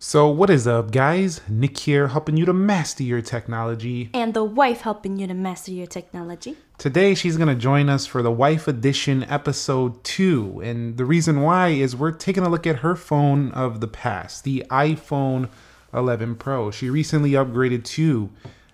So what is up, guys? Nick here, helping you to master your technology. And the wife helping you to master your technology. Today, she's going to join us for the Wife Edition episode 2. And the reason why is we're taking a look at her phone of the past, the iPhone 11 Pro. She recently upgraded to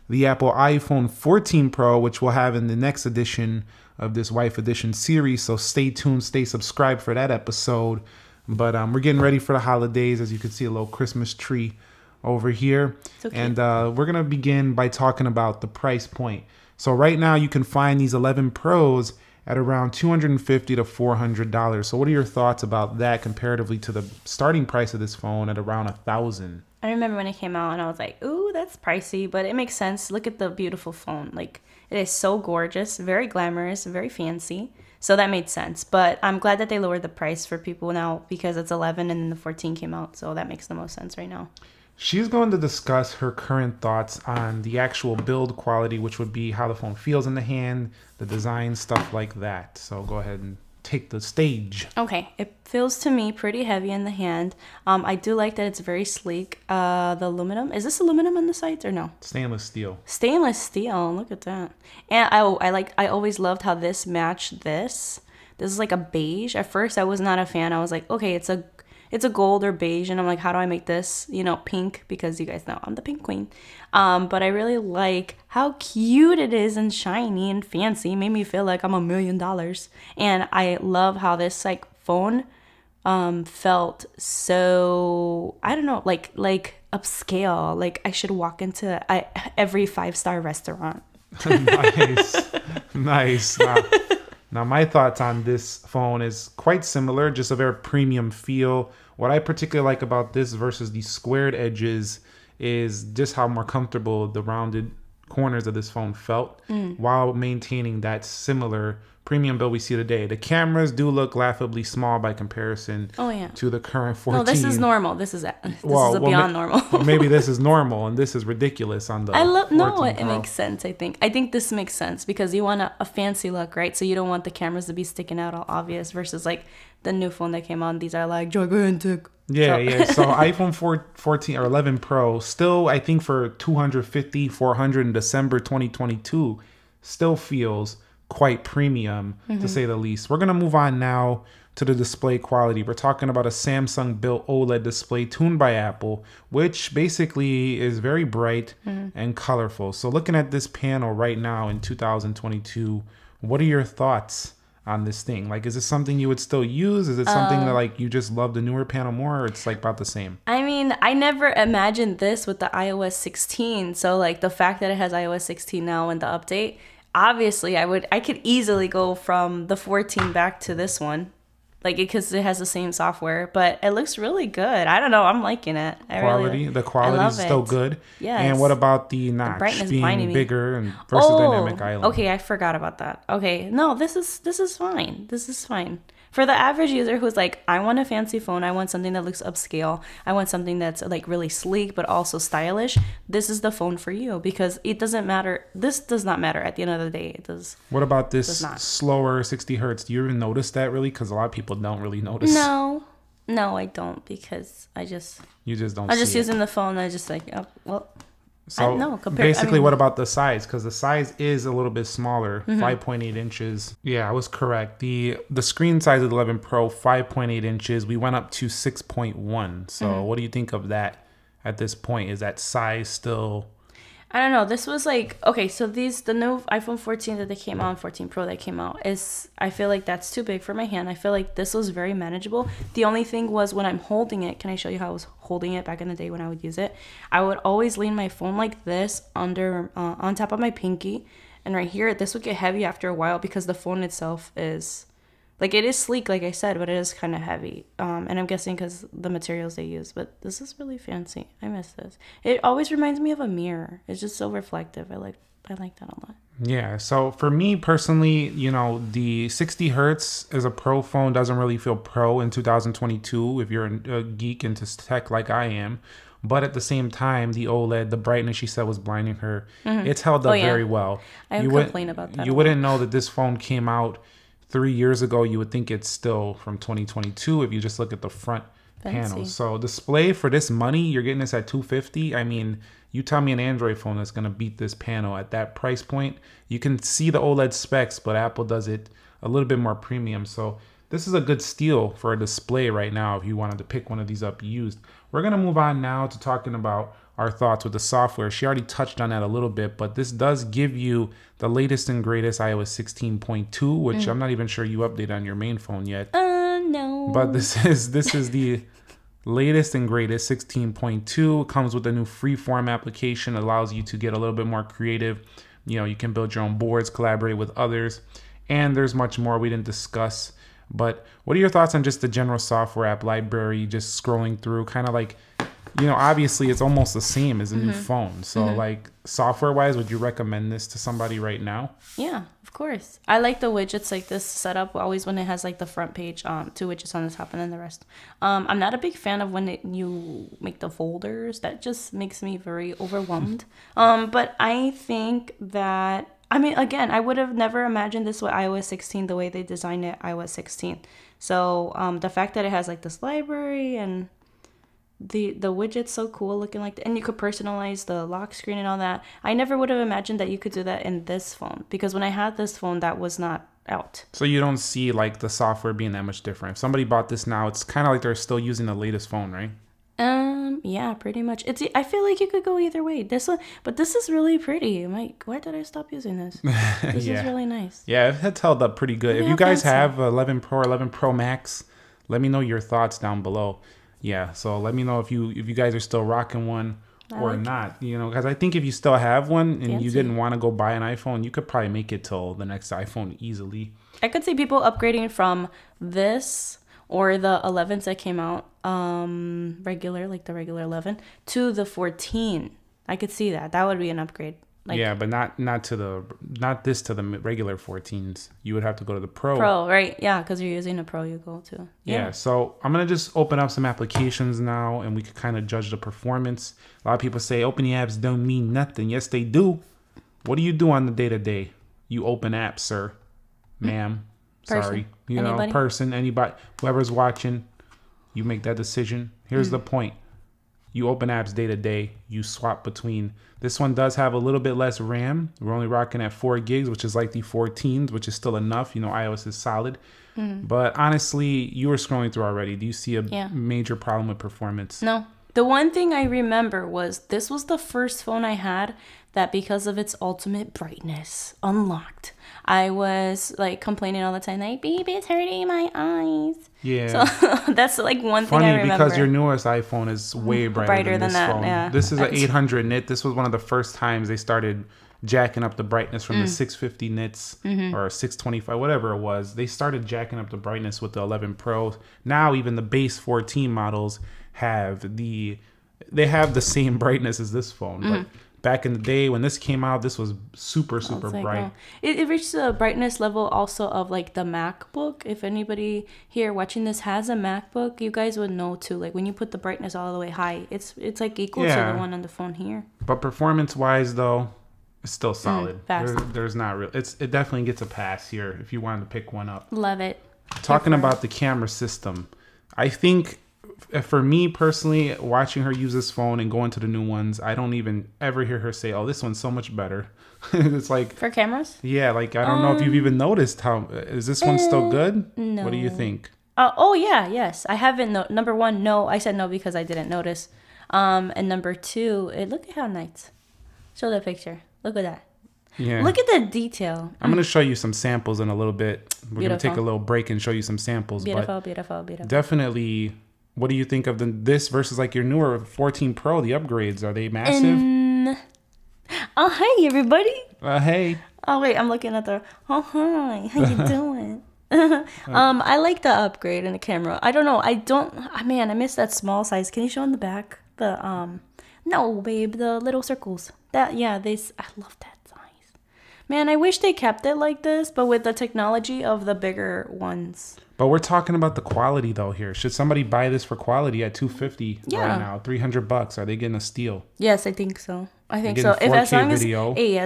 the Apple iPhone 14 Pro, which we'll have in the next edition of this Wife Edition series. So stay tuned, stay subscribed for that episode. But we're getting ready for the holidays. As you can see, a little Christmas tree over here. Okay. And we're going to begin by talking about the price point. So right now you can find these 11 Pros at around $250 to $400. So what are your thoughts about that comparatively to the starting price of this phone at around $1,000? I remember when it came out and I was like, ooh, that's pricey, but it makes sense. Look at the beautiful phone. Like, it is so gorgeous, very glamorous, very fancy. So that made sense. But I'm glad that they lowered the price for people now because it's 11 and then the 14 came out. So that makes the most sense right now. She's going to discuss her current thoughts on the actual build quality, which would be how the phone feels in the hand, the design, stuff like that. So go ahead and take the stage. Okay, it feels to me pretty heavy in the hand. I do like that it's very sleek. The aluminum, is this aluminum on the sides or no? Stainless steel. Stainless steel, look at that. And I always loved how this matched this. This is like a beige. At first I was not a fan. I was like, okay, it's a gold or beige, and I'm like, how do I make this, pink? Because you guys know I'm the pink queen. But I really like how cute it is and shiny and fancy. It made me feel like I'm $1 million. And I love how this phone felt so, I don't know, like upscale. Like I should walk into every 5-star restaurant. Nice. Now, my thoughts on this phone is quite similar, just a very premium feel. What I particularly like about this versus the squared edges is just how more comfortable the rounded corners of this phone felt while maintaining that similar premium build we see today. The cameras do look laughably small by comparison to the current 14. No, this is normal. This is beyond normal. Well, maybe this is normal and this is ridiculous on the it makes sense, I think. I think this makes sense because you want a fancy look, right? So you don't want the cameras to be sticking out all obvious versus like the new phone that came out. These are like gigantic. Yeah. So iPhone 14 or 11 Pro still, I think for $250, $400 in December 2022, still feels quite premium to say the least. We're going to move on now to the display quality. We're talking about a Samsung built OLED display tuned by Apple, which basically is very bright and colorful. So looking at this panel right now in 2022, what are your thoughts on this thing? Like, is this something you would still use? Is it something that like you just love the newer panel more, or it's like about the same? I mean, I never imagined this with the iOS 16. So like the fact that it has iOS 16 now and the update, obviously I could easily go from the 14 back to this one, like because it has the same software, but it looks really good. I don't know, I'm liking it. The quality is still good. Yes. And what about the notch being bigger and versus dynamic island? Okay, I forgot about that. Okay, no, this is fine. This is fine. For the average user who's like, I want a fancy phone, I want something that looks upscale, I want something that's like really sleek but also stylish, this is the phone for you because it doesn't matter. This does not matter at the end of the day. It does. What about this slower 60 hertz? Do you even notice that really? Because a lot of people don't really notice. No, I don't because I'm just using the phone. I just like, oh, well. So what about the size? Because the size is a little bit smaller, 5.8 inches. Yeah, I was correct. The screen size of the 11 Pro, 5.8 inches. We went up to 6.1. So what do you think of that at this point? Is that size still... I don't know. This was like, okay, so the new iPhone 14 that they came out, 14 Pro that came out, I feel like that's too big for my hand. I feel like this was very manageable. The only thing was when I'm holding it, can I show you how I was holding it back in the day when I would use it? I would always lean my phone like this on top of my pinky. And right here, this would get heavy after a while because the phone itself is... Like, it is sleek, like I said, but it is kind of heavy. And I'm guessing because the materials they use. But this is really fancy. I miss this. It always reminds me of a mirror. It's just so reflective. I like that a lot. Yeah. So for me personally, the 60 hertz as a pro phone doesn't really feel pro in 2022 if you're a geek into tech like I am. But at the same time, the OLED, the brightness she said was blinding her. It's held up very well. I would complain about that. You wouldn't know that this phone came out 3 years ago. You would think it's still from 2022 if you just look at the front panels. So display for this money, you're getting this at $250. I mean, you tell me an Android phone that's gonna beat this panel at that price point. You can see the OLED specs, but Apple does it a little bit more premium. So this is a good steal for a display right now if you wanted to pick one of these up used. We're gonna move on now to talking about our thoughts with the software. She already touched on that a little bit, but this does give you the latest and greatest iOS 16.2, which I'm not even sure you updated on your main phone yet. No. But this is the latest and greatest 16.2. It comes with a new freeform application, allows you to get a little bit more creative. You know, you can build your own boards, collaborate with others, and there's much more we didn't discuss. But what are your thoughts on just the general software app library, just scrolling through, kind of like, you know, obviously it's almost the same as a new phone. So like software wise, would you recommend this to somebody right now? Yeah, of course. I like the widgets like this setup always when it has like the front page, 2 widgets on the top and then the rest. I'm not a big fan of when you make the folders. That just makes me very overwhelmed. But I think that, I mean, again, I would have never imagined this with iOS 16 the way they designed it iOS 16. So the fact that it has like this library and the widget's so cool looking like that, and you could personalize the lock screen and all that. I never would have imagined that you could do that in this phone, because when I had this phone, that was not out. So you don't see like the software being that much different. If somebody bought this now, it's kind of like they're still using the latest phone, right? Yeah, pretty much. I feel like you could go either way. This one, but this is really pretty. I'm like, why did I stop using this? This is really nice. Yeah, it's held up pretty good. If you guys have 11 Pro or 11 Pro Max, let me know your thoughts down below. Yeah, so let me know if you guys are still rocking one or not. You know, because I think if you still have one and you didn't want to go buy an iPhone, you could probably make it till the next iPhone easily. I could see people upgrading from this or the 11s that came out, regular, like the regular 11, to the 14. I could see that. That would be an upgrade. Like, yeah, but not this to the regular 14s. You would have to go to the Pro. Pro, right? Yeah, because you're using a Pro, you go to. Yeah, so I'm going to just open up some applications now, and we can kind of judge the performance. A lot of people say open apps don't mean nothing. Yes, they do. What do you do on the day-to-day? You open apps, sir, ma'am. Sorry. You know, person, anybody, whoever's watching, you make that decision. Here's the point. You open apps day to day. You swap between. This one does have a little bit less RAM. We're only rocking at 4 gigs, which is like the 14s, which is still enough. You know, iOS is solid. But honestly, you were scrolling through already. Do you see a major problem with performance? No. The one thing I remember was this was the first phone I had that, because of its ultimate brightness, unlocked. I was like complaining all the time, like, baby, it's hurting my eyes. Yeah. So that's like one thing I remember. Funny, because your newest iPhone is way brighter than this phone. Yeah. This is an 800 nit. This was one of the first times they started jacking up the brightness from the 650 nits or 625, whatever it was. They started jacking up the brightness with the 11 Pro. Now even the base 14 models have the same brightness as this phone. But back in the day when this came out, this was super bright. It reached the brightness level also of like the MacBook. If anybody here watching this has a MacBook, you guys would know too. Like when you put the brightness all the way high, it's like equal to the one on the phone here. But performance wise though, it's still solid. Fast. There's not real. It definitely gets a pass here if you wanted to pick one up. Love it. Talking about the camera system, I think for me personally, watching her use this phone and going to the new ones, I don't even ever hear her say, "Oh, this one's so much better." It's like for cameras. Yeah, like I don't know if you've even noticed how is this one still good? No. What do you think? Oh yeah, yes. I haven't. Number one, no. I said no because I didn't notice. And number two, look at how nice. Show the picture. Look at that. Yeah. Look at the detail. I'm gonna show you some samples in a little bit. We're gonna take a little break and show you some samples. Beautiful. Definitely. What do you think of this versus like your newer 14 Pro? The upgrades, are they massive? Oh, hey everybody. Hey. Oh wait, I'm looking at the. Oh hi, how you doing? I like the upgrade in the camera. I don't know. Man, I miss that small size. Can you show in the back? No, babe, the little circles. I love that size. Man, I wish they kept it like this, but with the technology of the bigger ones. But we're talking about the quality though here. Should somebody buy this for quality at $250 right now? $300? Are they getting a steal? Yes, I think so. I think so. As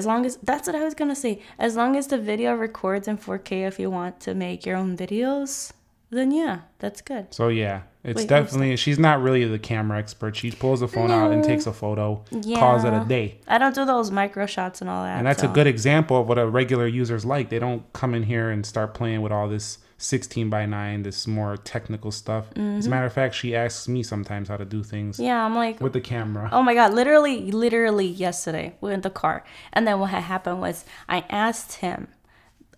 long as that's what I was gonna say. As long as the video records in 4K, if you want to make your own videos, then yeah, that's good. So yeah, It's definitely, she's not really the camera expert. She pulls the phone out and takes a photo, calls it a day. I don't do those micro shots and all that. And that's a good example of what a regular user's like. They don't come in here and start playing with all this 16:9, this more technical stuff. As a matter of fact, she asks me sometimes how to do things. Yeah, I'm like, with the camera. Oh my God, literally yesterday, we were in the car. And then what had happened was I asked him,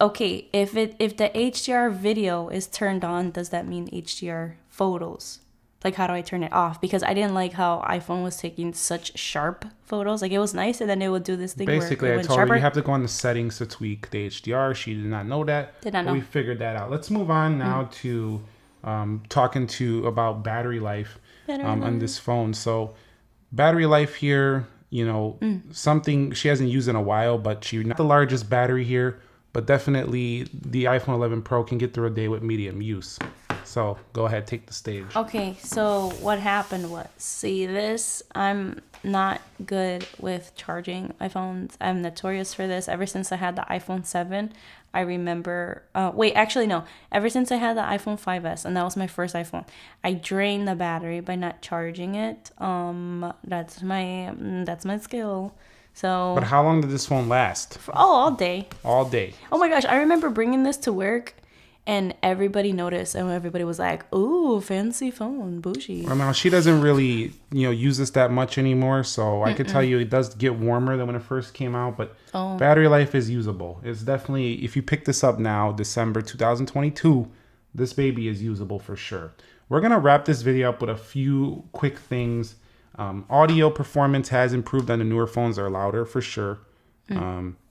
okay, if the HDR video is turned on, does that mean HDR photos? Like, how do I turn it off? Because I didn't like how iPhone was taking such sharp photos. Like, it was nice, and then it would do this thing basically, where I told her you have to go on the settings to tweak the HDR. She did not know that. Did not know. We figured that out. Let's move on now to talking about battery life on this phone. So, battery life here, something she hasn't used in a while, but she's not the largest battery here. But definitely the iPhone 11 Pro can get through a day with medium use. So go ahead, take the stage. Okay, so what happened was, see this, I'm not good with charging iPhones. I'm notorious for this. Ever since I had the iPhone 7, I remember, ever since I had the iPhone 5S, and that was my first iPhone, I drained the battery by not charging it. That's my skill. So, but how long did this phone last? All day. All day. Oh my gosh, I remember bringing this to work, and everybody noticed, and everybody was like, "Ooh, fancy phone, bougie." Well, now she doesn't really, use this that much anymore. So I could tell you it does get warmer than when it first came out, but battery life is usable. It's definitely, if you pick this up now, December 2022, this baby is usable for sure. We're gonna wrap this video up with a few quick things. Audio performance has improved on the newer phones. They're louder for sure.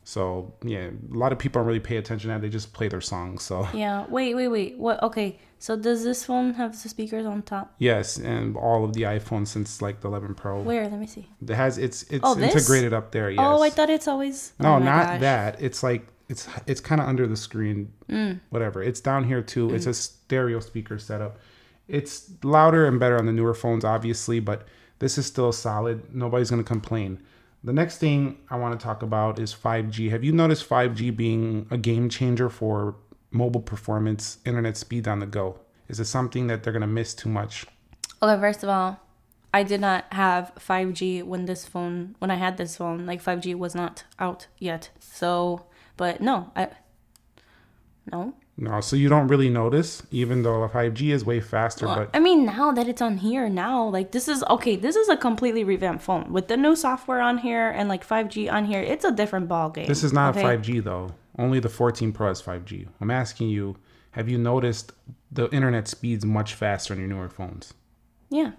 So yeah, a lot of people don't really pay attention to that. They just play their songs. So yeah. Wait. What? Okay. So does this phone have the speakers on top? Yes, and all of the iPhones since like the 11 Pro. Where? Let me see. It has it's integrated up there. Yes. Oh, I thought it's always. No, not that. It's like it's kind of under the screen. Whatever. It's down here too. It's a stereo speaker setup. It's louder and better on the newer phones, obviously, but this is still solid. Nobody's going to complain. The next thing I want to talk about is 5G. Have you noticed 5G being a game changer for mobile performance, internet speed on the go? Is it something that they're going to miss too much? Okay, first of all, I did not have 5G when I had this phone. Like, 5G was not out yet. So, but no. No, so you don't really notice, even though 5G is way faster. But I mean, now that it's on here, like this is a completely revamped phone with the new software on here and like 5G on here. It's a different ball game. This is not 5G though. Only the 14 Pro has 5G. I'm asking you, have you noticed the internet speeds much faster on your newer phones? Yeah.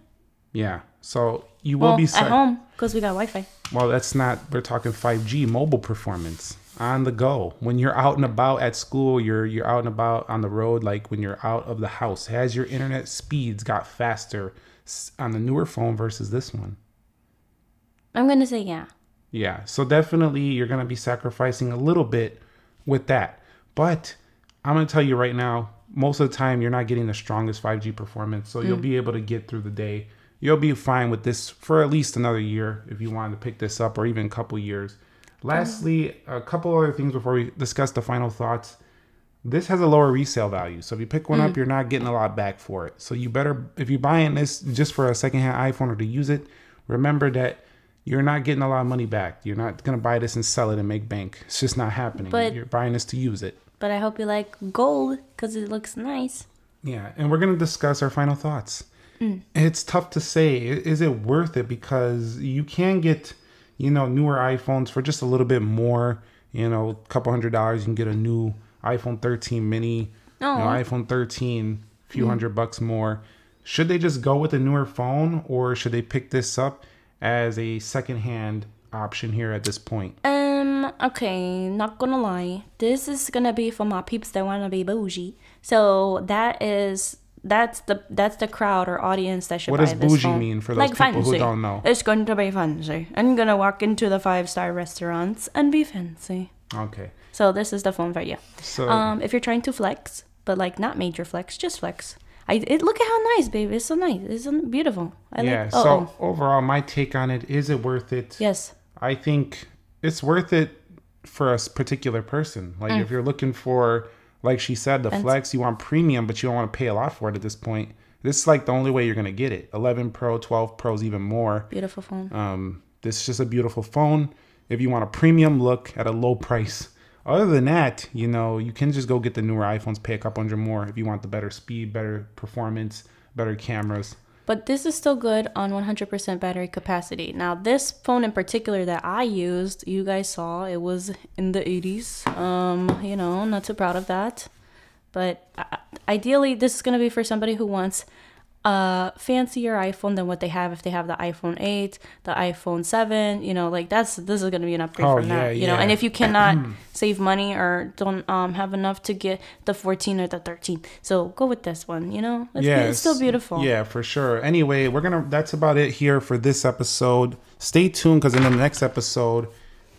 Yeah. So you will be at home because we got Wi-Fi. Well, we're talking 5G mobile performance. On the go, when you're out and about at school, you're out and about on the road, like when you're out of the house. Has your internet speeds got faster on the newer phone versus this one? I'm gonna say yeah. Yeah, so definitely you're gonna be sacrificing a little bit with that, but I'm gonna tell you right now, most of the time you're not getting the strongest 5G performance, so you'll be able to get through the day. You'll be fine with this for at least another year if you wanted to pick this up, or even a couple years. Lastly, a couple other things before we discuss the final thoughts. This has a lower resale value. So if you pick one up, you're not getting a lot back for it. So you better, if you're buying this just for a secondhand iPhone or to use it, remember that you're not getting a lot of money back. You're not going to buy this and sell it and make bank. It's just not happening. You're buying this to use it. But I hope you like gold because it looks nice. Yeah, and we're going to discuss our final thoughts. It's tough to say. Is it worth it? Because you can get newer iPhones for just a little bit more, a couple $100, you can get a new iPhone 13 mini, iPhone 13, a few $100 more. Should they just go with a newer phone, or should they pick this up as a secondhand option here at this point? Okay, not gonna lie. This is gonna be for my peeps that wanna be bougie. So that's the crowd or audience that should buy this phone. What does bougie mean for those people who don't know? It's going to be fancy. I'm going to walk into the 5-star restaurants and be fancy. Okay. So this is the phone for you. So if you're trying to flex, but like not major flex, just flex. Look at how nice, baby. It's so nice. It's so beautiful. Overall, my take on it, is it worth it? Yes. I think it's worth it for a particular person. Like if you're looking for, like she said, the flex, you want premium, but you don't want to pay a lot for it at this point. This is like the only way you're gonna get it. 11 Pro, 12 Pro's even more. Beautiful phone. This is just a beautiful phone. If you want a premium look at a low price. Other than that, you know, you can just go get the newer iPhones, pay a couple hundred more if you want the better speed, better performance, better cameras. But this is still good on 100% battery capacity. Now, this phone in particular that I used, you guys saw, it was in the 80s. You know, not too proud of that. But ideally, this is going to be for somebody who wants a fancier iPhone than what they have if they have the iPhone 8, the iPhone 7, you know, like this is going to be an upgrade from that, you know. And if you cannot save money or don't have enough to get the 14 or the 13, so go with this one, you know. It's still beautiful. Yeah, for sure. Anyway, that's about it here for this episode. Stay tuned because in the next episode,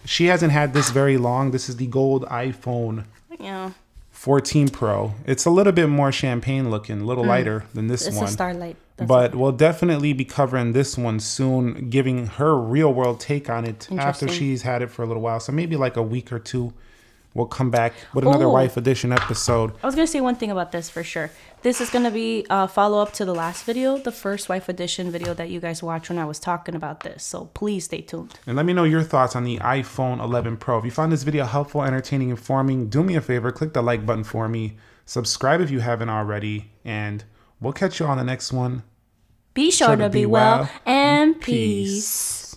she hasn't had this very long. This is the gold iPhone. Yeah. 14 Pro. It's a little bit more champagne looking, a little lighter than this one. It's a Starlight. But we'll definitely be covering this one soon, giving her real world take on it after she's had it for a little while. So maybe like a week or two, we'll come back with another Wife Edition episode. I was going to say one thing about this for sure. This is going to be a follow-up to the last video, the first Wife Edition video that you guys watched when I was talking about this. So please stay tuned. And let me know your thoughts on the iPhone 11 Pro. If you found this video helpful, entertaining, informing, do me a favor, click the like button for me. Subscribe if you haven't already. And we'll catch you on the next one. Be sure to be well and peace.